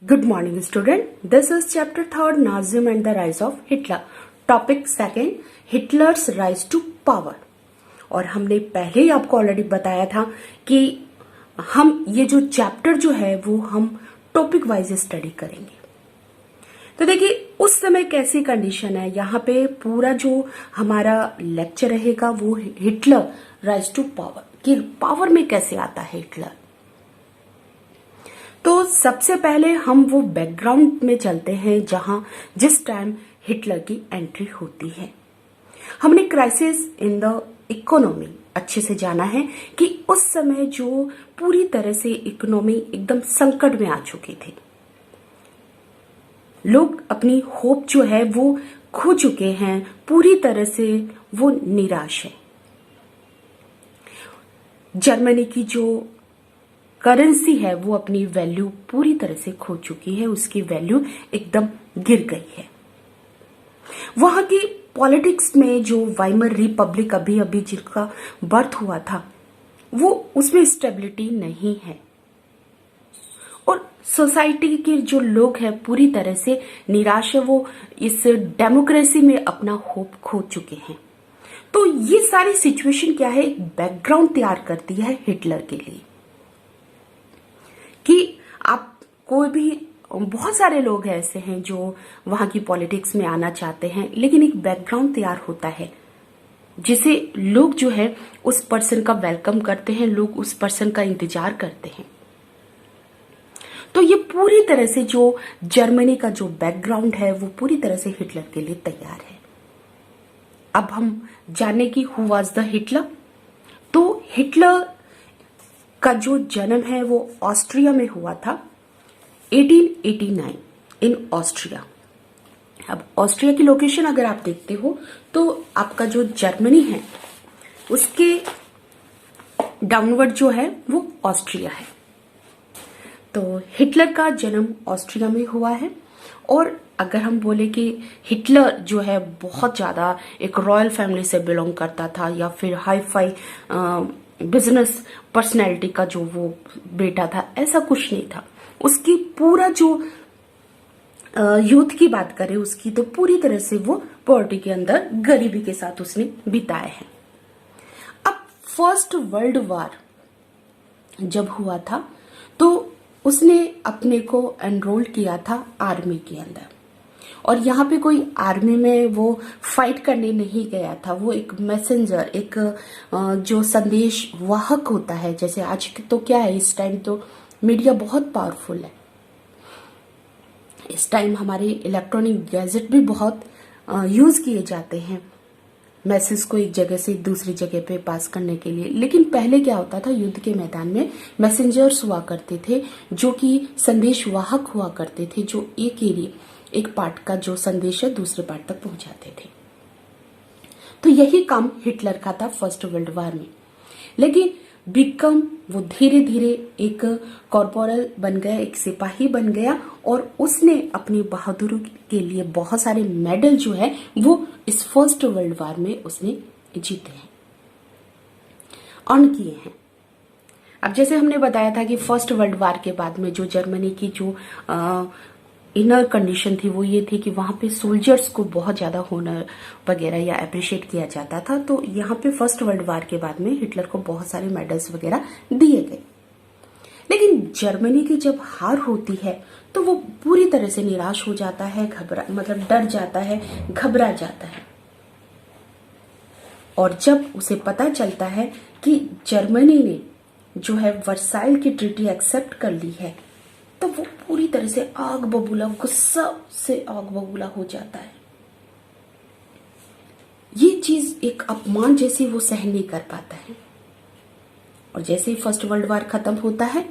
Good morning, student. This is chapter 3, Nazism and the rise of Hitler. Topic 2, Hitler's rise to power. और हमने पहले ही आपको already बताया था कि हम ये जो चैप्टर जो है वो हम टॉपिक वाइज स्टडी करेंगे। तो देखिए उस समय कैसी कंडीशन है, यहाँ पे पूरा जो हमारा लेक्चर रहेगा वो हिटलर राइज टू पावर, कि पावर में कैसे आता है हिटलर। तो सबसे पहले हम वो बैकग्राउंड में चलते हैं जहां जिस टाइम हिटलर की एंट्री होती है। हमने क्राइसिस इन द इकोनॉमी अच्छे से जाना है कि उस समय जो पूरी तरह से इकोनॉमी एकदम संकट में आ चुकी थी, लोग अपनी होप जो है वो खो चुके हैं, पूरी तरह से वो निराश है। जर्मनी की जो करेंसी है वो अपनी वैल्यू पूरी तरह से खो चुकी है, उसकी वैल्यू एकदम गिर गई है। वहां की पॉलिटिक्स में जो वाइमर रिपब्लिक अभी अभी जिसका बर्थ हुआ था वो उसमें स्टेबिलिटी नहीं है, और सोसाइटी के जो लोग हैं पूरी तरह से निराश है, वो इस डेमोक्रेसी में अपना होप खो चुके हैं। तो ये सारी सिचुएशन क्या है, एक बैकग्राउंड तैयार करती है हिटलर के लिए कि आप कोई भी, बहुत सारे लोग ऐसे हैं जो वहां की पॉलिटिक्स में आना चाहते हैं, लेकिन एक बैकग्राउंड तैयार होता है जिसे लोग जो है उस पर्सन का वेलकम करते हैं, लोग उस पर्सन का इंतजार करते हैं। तो ये पूरी तरह से जो जर्मनी का जो बैकग्राउंड है वो पूरी तरह से हिटलर के लिए तैयार है। अब हम जाने की हु वाज द हिटलर। तो हिटलर का जो जन्म है वो ऑस्ट्रिया में हुआ था 1889 इन ऑस्ट्रिया। अब ऑस्ट्रिया की लोकेशन अगर आप देखते हो तो आपका जो जर्मनी है उसके डाउनवर्ड जो है वो ऑस्ट्रिया है। तो हिटलर का जन्म ऑस्ट्रिया में हुआ है, और अगर हम बोले कि हिटलर जो है बहुत ज्यादा एक रॉयल फैमिली से बिलोंग करता था या फिर हाई फाई बिजनेस पर्सनैलिटी का जो वो बेटा था, ऐसा कुछ नहीं था। उसकी पूरा जो यूथ की बात करें उसकी, तो पूरी तरह से वो पॉवर्टी के अंदर गरीबी के साथ उसने बिताए हैं। अब फर्स्ट वर्ल्ड वार जब हुआ था तो उसने अपने को एनरोल किया था आर्मी के अंदर, और यहाँ पे कोई आर्मी में वो फाइट करने नहीं गया था, वो एक मैसेंजर, एक जो संदेश वाहक होता है। जैसे आज तो क्या है, इस टाइम तो मीडिया बहुत पावरफुल है, इस टाइम हमारे इलेक्ट्रॉनिक गैजेट भी बहुत यूज किए जाते हैं मैसेज को एक जगह से दूसरी जगह पे पास करने के लिए। लेकिन पहले क्या होता था, युद्ध के मैदान में मैसेंजर्स हुआ करते थे जो कि संदेश वाहक हुआ करते थे, जो एक पार्ट का जो संदेश है दूसरे पार्ट तक पहुंचाते थे। तो यही काम हिटलर का था फर्स्ट वर्ल्ड वार में। लेकिन बिकम वो धीरे धीरे एक कॉर्पोरल बन गया, एक सिपाही बन गया, और उसने अपनी बहादुरी के लिए बहुत सारे मेडल जो है वो इस फर्स्ट वर्ल्ड वार में उसने जीते हैं, अर्न किए हैं। अब जैसे हमने बताया था कि फर्स्ट वर्ल्ड वार के बाद में जो जर्मनी की जो इनर कंडीशन थी वो ये थी कि वहां पे सोल्जर्स को बहुत ज्यादा होनर वगैरह या अप्रिशिएट किया जाता था। तो यहाँ पे फर्स्ट वर्ल्ड वार के बाद में हिटलर को बहुत सारे मेडल्स वगैरह दिए गए। लेकिन जर्मनी की जब हार होती है तो वो पूरी तरह से निराश हो जाता है, डर जाता है, घबरा जाता है। और जब उसे पता चलता है कि जर्मनी ने जो है वर्साइल की ट्रीटी एक्सेप्ट कर ली है, तो वो पूरी तरह से आग बबूला, गुस्सा से आग बबूला हो जाता है। ये चीज एक अपमान जैसी वो सहन नहीं कर पाता है। और जैसे ही फर्स्ट वर्ल्ड वार खत्म होता है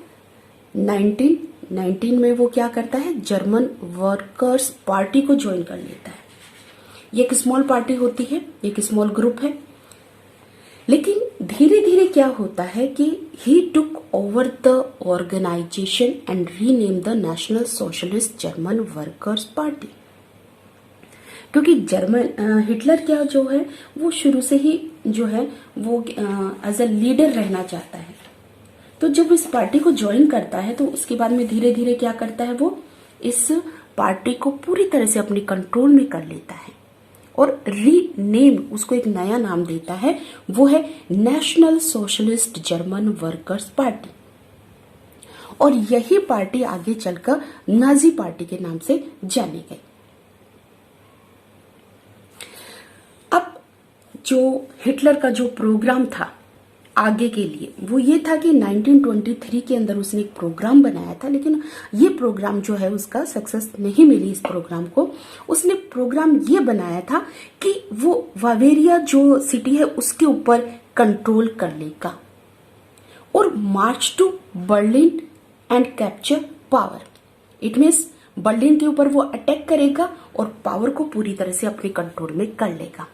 1919 में वो क्या करता है, जर्मन वर्कर्स पार्टी को ज्वाइन कर लेता है। ये एक स्मॉल पार्टी होती है, एक स्मॉल ग्रुप है। लेकिन धीरे धीरे क्या होता है कि he took over the organisation and rename the National Socialist German Workers Party. क्योंकि हिटलर क्या जो है वो शुरू से ही जो है वो एज अ लीडर रहना चाहता है। तो जब इस पार्टी को ज्वाइन करता है तो उसके बाद में धीरे धीरे क्या करता है, वो इस पार्टी को पूरी तरह से अपने कंट्रोल में कर लेता है और रीनेम, उसको एक नया नाम देता है, वो है national Socialist German Workers party. और यही पार्टी आगे चलकर नाजी पार्टी के नाम से जानी गई। अब जो हिटलर का जो प्रोग्राम था आगे के लिए, वो ये था कि 1923 के अंदर उसने एक प्रोग्राम बनाया था, लेकिन ये प्रोग्राम जो है उसका सक्सेस नहीं मिली इस प्रोग्राम को। उसने प्रोग्राम ये बनाया था कि वो बावेरिया जो सिटी है उसके ऊपर कंट्रोल कर लेगा और March two Berlin and capture power. It means Berlin के ऊपर वो अटैक करेगा और पावर को पूरी तरह से अपने कंट्रोल में कर लेगा।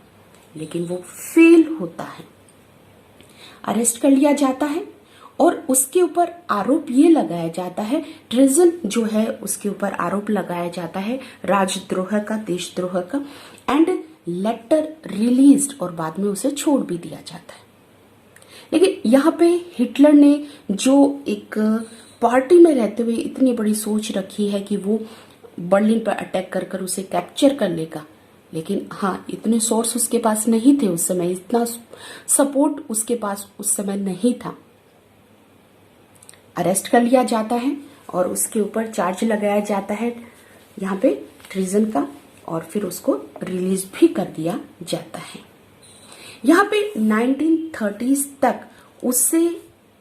लेकिन वो फेल होता है, अरेस्ट कर लिया जाता है और उसके ऊपर आरोप ये लगाया जाता है, ट्रेजन जो है उसके ऊपर आरोप लगाया जाता है राजद्रोह का, देशद्रोह का, एंड लेटर रिलीज्ड, और बाद में उसे छोड़ भी दिया जाता है। लेकिन यहाँ पे हिटलर ने जो एक पार्टी में रहते हुए इतनी बड़ी सोच रखी है कि वो बर्लिन पर अटैक कर कर उसे कैप्चर कर लेगा, लेकिन हाँ, इतने सोर्स उसके पास नहीं थे उस समय, इतना सपोर्ट उसके पास उस समय नहीं था। अरेस्ट कर लिया जाता है और उसके ऊपर चार्ज लगाया जाता है यहाँ पे ट्रीजन का, और फिर उसको रिलीज भी कर दिया जाता है। यहाँ पे 1930s तक उससे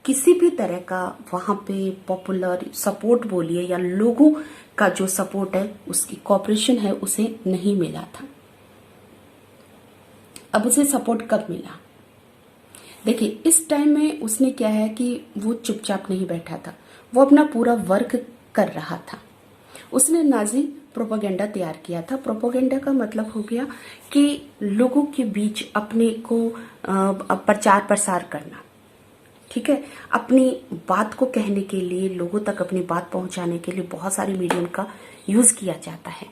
किसी भी तरह का वहां पे पॉपुलर सपोर्ट बोलिए या लोगों का जो सपोर्ट है, उसकी कॉपरेशन है, उसे नहीं मिला था। अब उसे सपोर्ट कब मिला? देखिए, इस टाइम में उसने क्या है कि वो चुपचाप नहीं बैठा था, वो अपना पूरा वर्क कर रहा था। उसने नाजी प्रोपेगेंडा तैयार किया था। प्रोपेगेंडा का मतलब हो गया कि लोगों के बीच अपने को प्रचार प्रसार करना, ठीक है, अपनी बात को कहने के लिए, लोगों तक अपनी बात पहुंचाने के लिए बहुत सारे मीडियम का यूज किया जाता है।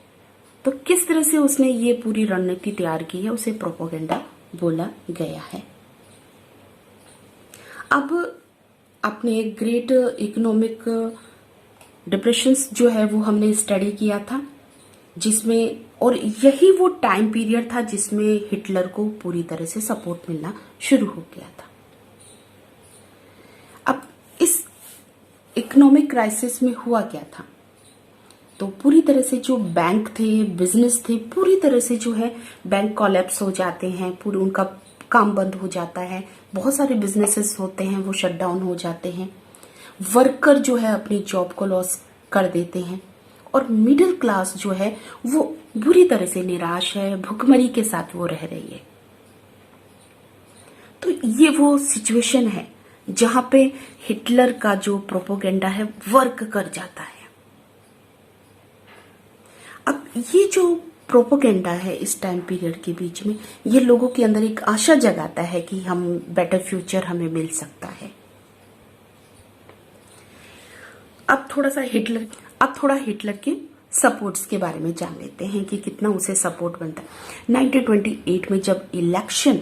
तो किस तरह से उसने ये पूरी रणनीति तैयार की है, उसे प्रोपेगेंडा बोला गया है। अब अपने ग्रेट इकोनॉमिक डिप्रेशंस जो है वो हमने स्टडी किया था, जिसमें, और यही वो टाइम पीरियड था जिसमें हिटलर को पूरी तरह से सपोर्ट मिलना शुरू हो गया था। अब इस इकोनॉमिक क्राइसिस में हुआ क्या था, तो पूरी तरह से जो बैंक थे, बिजनेस थे, पूरी तरह से जो है बैंक कोलैप्स हो जाते हैं, पूरी उनका काम बंद हो जाता है, बहुत सारे बिजनेसेस होते हैं वो शट डाउन हो जाते हैं, वर्कर जो है अपनी जॉब को लॉस कर देते हैं, और मिडिल क्लास जो है वो बुरी तरह से निराश है, भुखमरी के साथ वो रह रही है। तो ये वो सिचुएशन है जहां पे हिटलर का जो प्रोपेगेंडा है वर्क कर जाता है। अब ये जो प्रोपेगेंडा है इस टाइम पीरियड के बीच में, ये लोगों के अंदर एक आशा जगाता है कि हम बेटर फ्यूचर हमें मिल सकता है। अब थोड़ा हिटलर के सपोर्ट्स के बारे में जान लेते हैं कि कितना उसे सपोर्ट बनता है। 1928 में जब इलेक्शन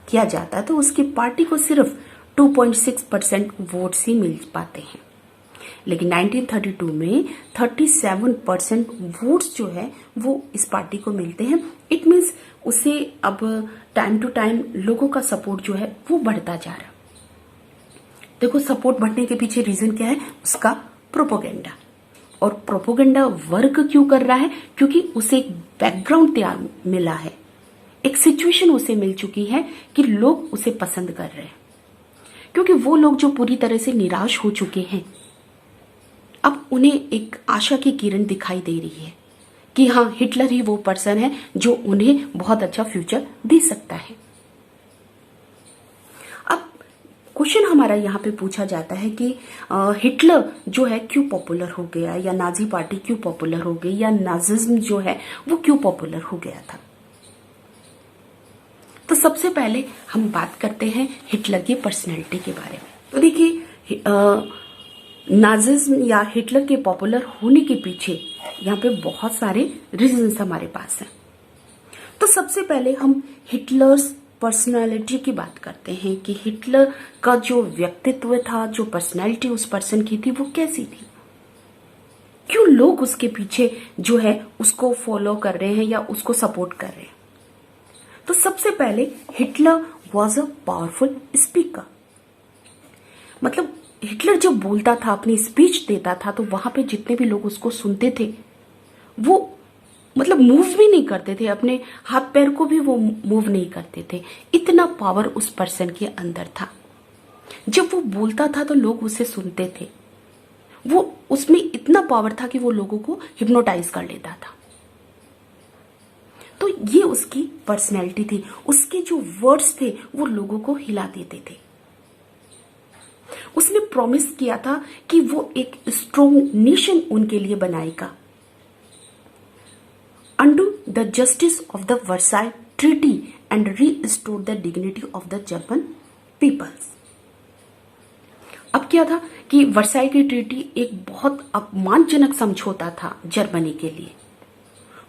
किया जाता है तो उसकी पार्टी को सिर्फ 2.6% वोट्स ही मिल पाते हैं, लेकिन 1932 में 37% वोट्स जो है वो इस पार्टी को मिलते हैं। इट मीन्स उसे अब टाइम टू टाइम लोगों का सपोर्ट जो है वो बढ़ता जा रहा है। देखो, सपोर्ट बढ़ने के पीछे रीजन क्या है, उसका प्रोपेगेंडा। और प्रोपेगेंडा वर्क क्यों कर रहा है, क्योंकि उसे एक बैकग्राउंड तैयार मिला है, एक सिचुएशन उसे मिल चुकी है कि लोग उसे पसंद कर रहे हैं, क्योंकि वो लोग जो पूरी तरह से निराश हो चुके हैं, अब उन्हें एक आशा की किरण दिखाई दे रही है कि हाँ, हिटलर ही वो पर्सन है जो उन्हें बहुत अच्छा फ्यूचर दे सकता है। अब क्वेश्चन हमारा यहाँ पे पूछा जाता है कि हिटलर जो है क्यों पॉपुलर हो गया, या नाजी पार्टी क्यों पॉपुलर हो गई, या नाजिज्म जो है वो क्यों पॉपुलर हो गया था। तो सबसे पहले हम बात करते हैं हिटलर की पर्सनैलिटी के बारे में। तो देखिए, नाजिज्म या हिटलर के पॉपुलर होने के पीछे यहाँ पे बहुत सारे रीजंस हमारे पास हैं। तो सबसे पहले हम हिटलर्स पर्सनालिटी की बात करते हैं कि हिटलर का जो व्यक्तित्व था, जो पर्सनालिटी उस पर्सन की थी, वो कैसी थी। क्यों लोग उसके पीछे जो है उसको फॉलो कर रहे हैं या उसको सपोर्ट कर रहे हैं? तो सबसे पहले Hitler was a powerful speaker. मतलब हिटलर जब बोलता था, अपनी स्पीच देता था, तो वहां पे जितने भी लोग उसको सुनते थे वो मतलब मूव भी नहीं करते थे, अपने हाथ पैर को भी वो मूव नहीं करते थे। इतना पावर उस पर्सन के अंदर था। जब वो बोलता था तो लोग उसे सुनते थे। वो उसमें इतना पावर था कि वो लोगों को हिप्नोटाइज कर लेता था। तो ये उसकी पर्सनैलिटी थी। उसके जो वर्ड्स थे वो लोगों को हिला देते थे। उसने प्रॉमिस किया था कि वो एक स्ट्रॉन्ग नेशन उनके लिए बनाएगा। Undo the justice of the Versailles Treaty and restore the dignity of the German peoples। अब क्या था कि वर्साई की ट्रीटी एक बहुत अपमानजनक समझौता था जर्मनी के लिए।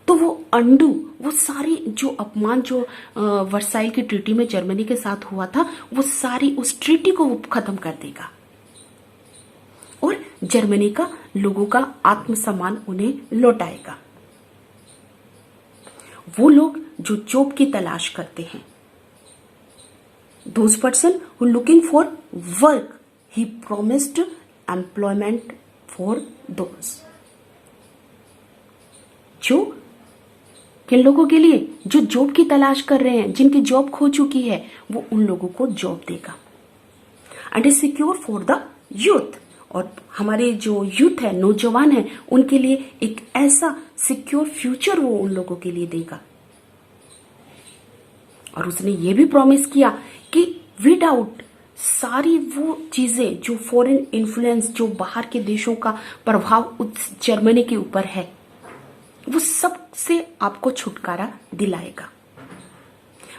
तो वो अंडू, वो सारी जो अपमान जो वर्साई की ट्रीटी में जर्मनी के साथ हुआ था, वो सारी उस ट्रीटी को वो खत्म कर देगा और जर्मनी का लोगों का आत्मसम्मान उन्हें लौटाएगा। वो लोग जो जॉब की तलाश करते हैं, those person who looking for work, he promised employment for those. जो किन लोगों के लिए? जो जॉब की तलाश कर रहे हैं, जिनकी जॉब खो चुकी है, वो उन लोगों को जॉब देगा। And is secure for the youth. और हमारे जो यूथ है, नौजवान है, उनके लिए एक ऐसा सिक्योर फ्यूचर वो उन लोगों के लिए देगा। और उसने ये भी प्रॉमिस किया कि विदाउट सारी वो चीजें जो फॉरेन इन्फ्लुएंस, जो बाहर के देशों का प्रभाव उस जर्मनी के ऊपर है, वो सब से आपको छुटकारा दिलाएगा।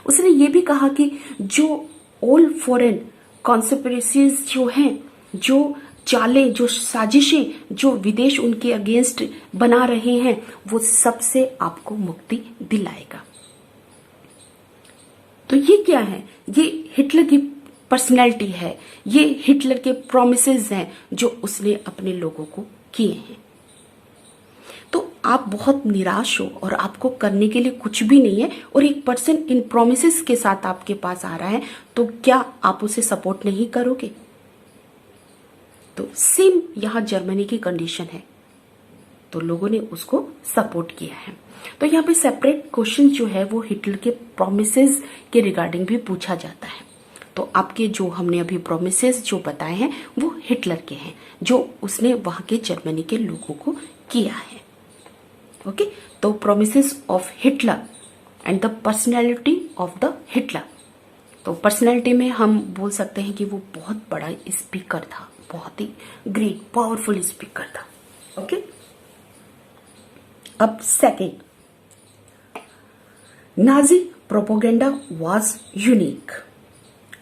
उसने ये भी कहा कि जो ऑल फॉरेन कॉन्स्पिरेसीज जो हैं, जो चालें, जो साजिशें जो विदेश उनके अगेंस्ट बना रहे हैं, वो सबसे आपको मुक्ति दिलाएगा। तो ये क्या है? ये हिटलर की पर्सनैलिटी है, ये हिटलर के प्रोमिसेस हैं जो उसने अपने लोगों को किए हैं। तो आप बहुत निराश हो और आपको करने के लिए कुछ भी नहीं है और एक पर्सन इन प्रोमिसेस के साथ आपके पास आ रहा है, तो क्या आप उसे सपोर्ट नहीं करोगे? तो सेम यहां जर्मनी की कंडीशन है, तो लोगों ने उसको सपोर्ट किया है। तो यहाँ पे सेपरेट क्वेश्चन जो है वो हिटलर के प्रोमिसेस के रिगार्डिंग भी पूछा जाता है। तो आपके जो हमने अभी प्रोमिसेस जो बताए हैं वो हिटलर के हैं, जो उसने वहां के जर्मनी के लोगों को किया है। ओके, तो promises of Hitler and the personality of the Hitler. तो पर्सनैलिटी में हम बोल सकते हैं कि वो बहुत बड़ा स्पीकर था, बहुत ही ग्रेट पावरफुल स्पीकर था। ओके, अब second, Nazi propaganda was unique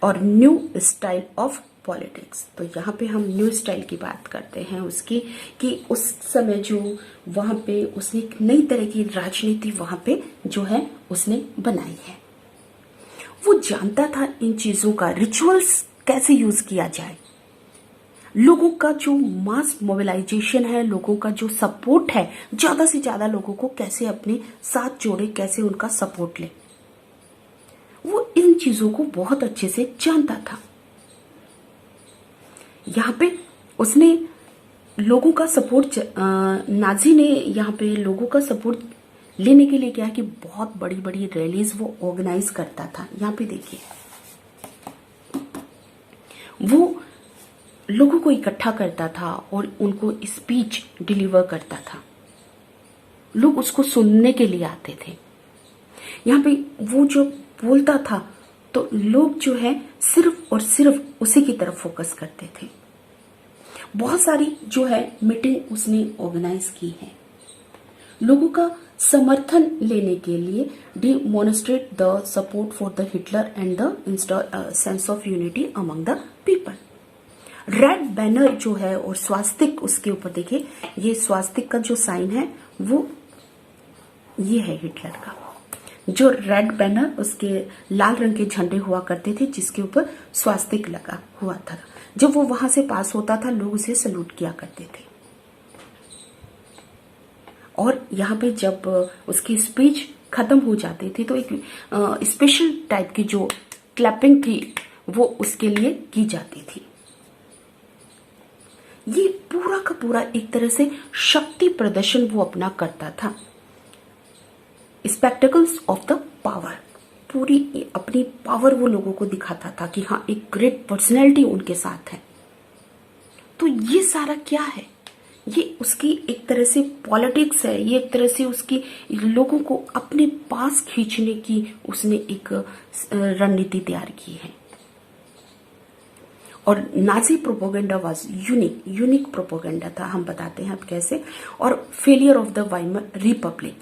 और न्यू स्टाइल ऑफ पॉलिटिक्स। तो यहाँ पे हम न्यू स्टाइल की बात करते हैं उसकी, कि उस समय जो वहां पे उसने एक नई तरह की राजनीति वहां पे जो है उसने बनाई है। वो जानता था इन चीजों का रिचुअल्स कैसे यूज किया जाए, लोगों का जो मास मोबिलाइजेशन है, लोगों का जो सपोर्ट है, ज्यादा से ज्यादा लोगों को कैसे अपने साथ जोड़े, कैसे उनका सपोर्ट ले। वो इन चीजों को बहुत अच्छे से जानता था। यहाँ पे उसने लोगों का सपोर्ट, नाजी ने यहाँ पे लोगों का सपोर्ट लेने के लिए क्या है कि बहुत बड़ी बड़ी रैलीज वो ऑर्गेनाइज करता था। यहाँ पे देखिए, वो लोगों को इकट्ठा करता था और उनको स्पीच डिलीवर करता था। लोग उसको सुनने के लिए आते थे। यहाँ पे वो जो बोलता था तो लोग जो है सिर्फ और सिर्फ उसी की तरफ फोकस करते थे। बहुत सारी जो है मीटिंग उसने ऑर्गेनाइज की है लोगों का समर्थन लेने के लिए, demonstrate the support for the Hitler and the sense of unity among the people. Red banner जो है और स्वास्तिक उसके ऊपर देखिए, ये स्वास्तिक का जो साइन है वो ये है हिटलर का। जो रेड बैनर, उसके लाल रंग के झंडे हुआ करते थे जिसके ऊपर स्वास्तिक लगा हुआ था। जब वो वहां से पास होता था लोग उसे सल्यूट किया करते थे। और यहाँ पे जब उसकी स्पीच खत्म हो जाती थी तो एक स्पेशल टाइप की जो क्लैपिंग थी वो उसके लिए की जाती थी। ये पूरा का पूरा एक तरह से शक्ति प्रदर्शन वो अपना करता था। स्पेक्टिकल्स ऑफ द पावर, पूरी अपनी पावर वो लोगों को दिखाता था कि हाँ एक ग्रेट पर्सनैलिटी उनके साथ है। तो ये सारा क्या है? ये उसकी एक तरह से पॉलिटिक्स है, ये एक तरह से उसकी लोगों को अपने पास खींचने की उसने एक रणनीति तैयार की है। और Nazi propaganda was unique propaganda था, हम बताते हैं अब कैसे। और failure of the Weimar Republic,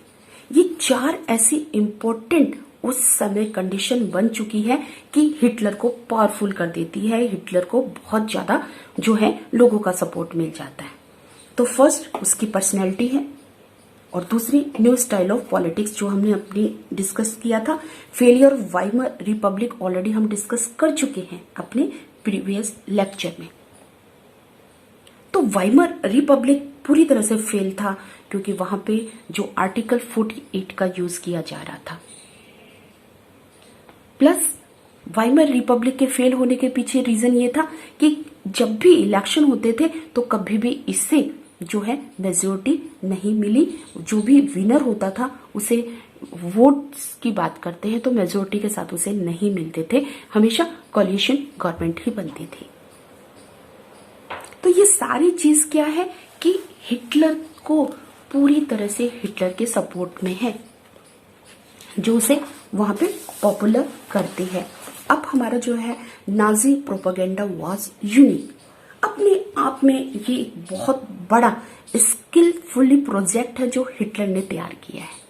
ये 4 ऐसी इंपॉर्टेंट उस समय कंडीशन बन चुकी है कि हिटलर को पावरफुल कर देती है, हिटलर को बहुत ज्यादा जो है लोगों का सपोर्ट मिल जाता है। तो फर्स्ट उसकी पर्सनैलिटी है, और दूसरी न्यू स्टाइल ऑफ पॉलिटिक्स जो हमने अपनी डिस्कस किया था। Failure of Weimar Republic already हम डिस्कस कर चुके हैं अपने प्रीवियस लेक्चर में। तो वाइमर रिपब्लिक पूरी तरह से फेल था क्योंकि वहां पे जो आर्टिकल 48 का यूज किया जा रहा था। प्लस वाइमर रिपब्लिक के फेल होने के पीछे रीजन ये था कि जब भी इलेक्शन होते थे तो कभी भी इससे जो है मेजोरिटी नहीं मिली। जो भी विनर होता था उसे, वोट्स की बात करते हैं तो मेजोरिटी के साथ उसे नहीं मिलते थे, हमेशा कोलिशन गवर्नमेंट ही बनती थी। तो ये सारी चीज क्या है कि हिटलर को पूरी तरह से हिटलर के सपोर्ट में है, जो उसे वहां पे पॉपुलर करती है। अब हमारा जो है नाजी प्रोपेगेंडा वाज यूनिक, अपने आप में ये एक बहुत बड़ा स्किलफुली प्रोजेक्ट है जो हिटलर ने तैयार किया है।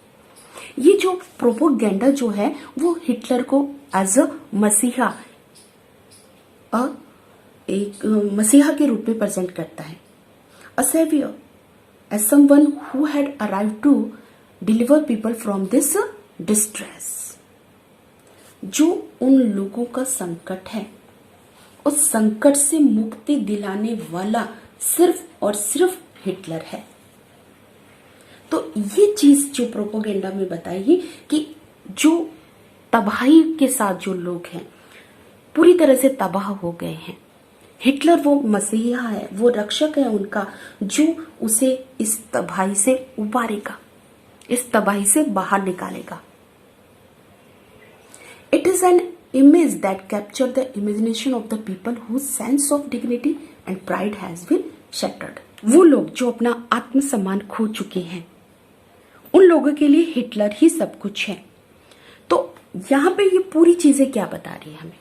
ये जो प्रोपेगेंडा जो है वो हिटलर को एज अ मसीहा, एक मसीहा के रूप में प्रेजेंट करता है। A saviour, as someone who had arrived to deliver people from this distress. जो उन लोगों का संकट है, उस संकट से मुक्ति दिलाने वाला सिर्फ और सिर्फ हिटलर है। तो ये चीज जो प्रोपेगेंडा में बताई कि जो तबाही के साथ जो लोग हैं पूरी तरह से तबाह हो गए हैं, हिटलर वो मसीहा है, वो रक्षक है उनका, जो उसे इस तबाही से उबारेगा, इस तबाही से बाहर निकालेगा। It is an image that capture the imagination of the people whose sense of dignity and pride has been shattered। वो लोग जो अपना आत्मसम्मान खो चुके हैं, उन लोगों के लिए हिटलर ही सब कुछ है। तो यहां पे ये पूरी चीजें क्या बता रही है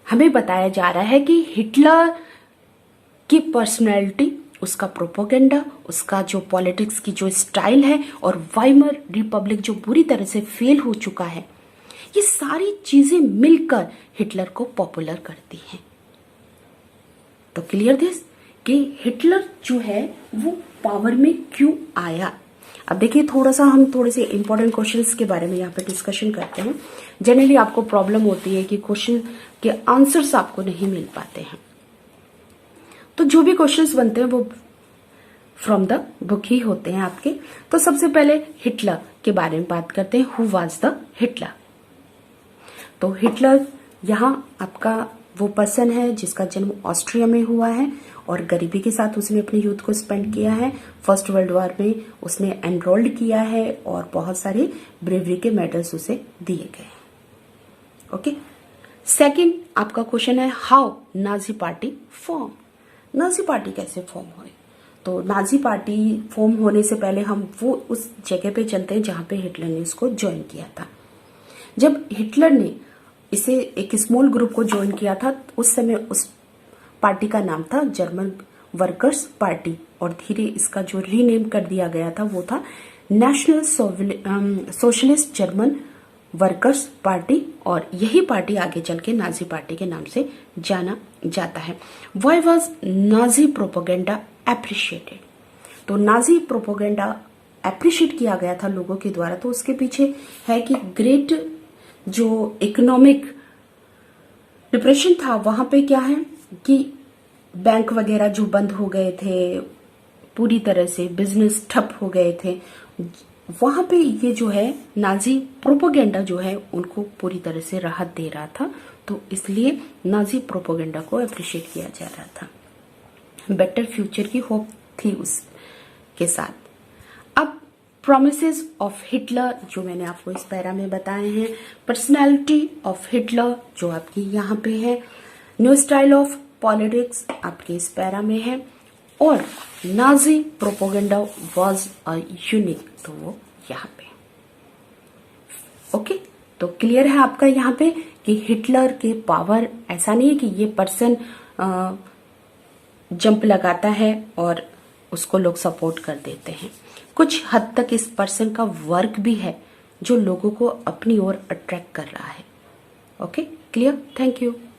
हमें बताया जा रहा है कि हिटलर की पर्सनैलिटी, उसका प्रोपेगेंडा, उसका जो पॉलिटिक्स की जो स्टाइल है, और वाइमर रिपब्लिक जो बुरी तरह से फेल हो चुका है, ये सारी चीजें मिलकर हिटलर को पॉपुलर करती हैं। तो क्लियर दिस कि हिटलर जो है वो पावर में क्यों आया। अब देखिए हम थोड़े से इंपॉर्टेंट क्वेश्चंस के बारे में यहाँ पे डिस्कशन करते हैं। जनरली आपको प्रॉब्लम होती है कि क्वेश्चन के आंसर्स आपको नहीं मिल पाते हैं, तो जो भी क्वेश्चंस बनते हैं वो फ्रॉम द बुक ही होते हैं आपके। तो सबसे पहले हिटलर के बारे में बात करते हैं। Who was the Hitler? तो हिटलर यहाँ आपका वो पर्सन है जिसका जन्म ऑस्ट्रिया में हुआ है और गरीबी के साथ उसने अपने यूथ को स्पेंड किया है। फर्स्ट वर्ल्ड वॉर में उसने एनरोल्ड किया है और बहुत सारे ब्रेवरी के मेडल्स उसे दिए गए। ओके, सेकंड आपका क्वेश्चन है how Nazi party form. Nazi party कैसे फॉर्म हुई? तो नाजी पार्टी फॉर्म होने से पहले हम वो उस जगह पे चलते हैं जहां पे हिटलर ने इसको ज्वाइन किया था। जब हिटलर ने इसे एक स्मॉल ग्रुप को ज्वाइन किया था, उस समय उस पार्टी का नाम था जर्मन वर्कर्स पार्टी, और धीरे इसका जो रीनेम कर दिया गया था वो था national Socialist German Workers party, और यही पार्टी आगे चल के नाजी पार्टी के नाम से जाना जाता है। Why was Nazi propaganda appreciated? तो नाजी प्रोपेगेंडा एप्रिशिएट किया गया था लोगों के द्वारा, तो उसके पीछे है कि ग्रेट जो इकोनॉमिक डिप्रेशन था वहां पे क्या है कि बैंक वगैरह जो बंद हो गए थे, पूरी तरह से बिजनेस ठप हो गए थे, वहां पे ये जो है नाजी प्रोपोगेंडा जो है उनको पूरी तरह से राहत दे रहा था। तो इसलिए नाजी प्रोपोगेंडा को अप्रिशिएट किया जा रहा था। बेटर फ्यूचर की होप थी उसके साथ। अब प्रोमिसेस ऑफ हिटलर जो मैंने आपको इस पैरा में बताए हैं, पर्सनैलिटी ऑफ हिटलर जो आपकी यहाँ पे है, न्यू स्टाइल ऑफ पॉलिटिक्स आपके इस पैरा में है, और Nazi propaganda was a unique, तो वो यहाँ पे। ओके, तो क्लियर है आपका यहाँ पे कि हिटलर के पावर, ऐसा नहीं है कि ये पर्सन जंप लगाता है और उसको लोग सपोर्ट कर देते हैं। कुछ हद तक इस पर्सन का वर्क भी है जो लोगों को अपनी ओर अट्रैक्ट कर रहा है। Okay, clear? Thank you.